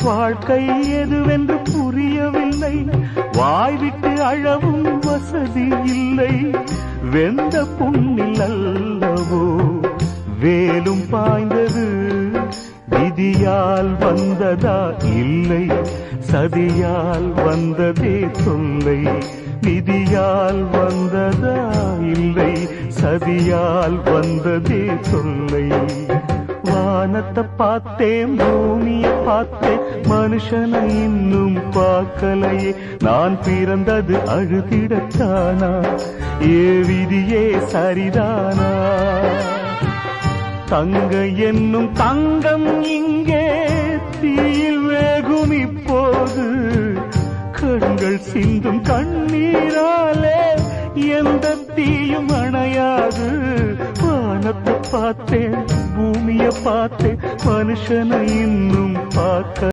வாழ்க்கை எதுவென்று புரியவில்லை, வாய்விட்டு அழவும் வசதி இல்லை. வெந்த புண்ணில் அல்லவோ வேலும் பாய்ந்தது, விதியால் வந்ததா இல்லை, சதியால் வந்ததே தொல்லை. விதியால் வந்ததா இல்லை, சதியால் வந்ததே தொல்லை. வானத்தை பார்த்தேன், பூமியை பார்த்தேன், மனுஷனை இன்னும் பார்க்கலையே. நான் பிறந்தது அழுதிடத்தானா, ஏ விதியே சரிதானா? தங்க என்னும் தங்கம் இங்கே தீயில் வேகும் இப்போது, கண்கள் சிந்தும் கண்ணீராலே எந்த தீயும் அணையாது. வானத்தை பார்த்தேன், பூமியை பார்த்தேன், மனுஷனை இன்னும் பார்க்க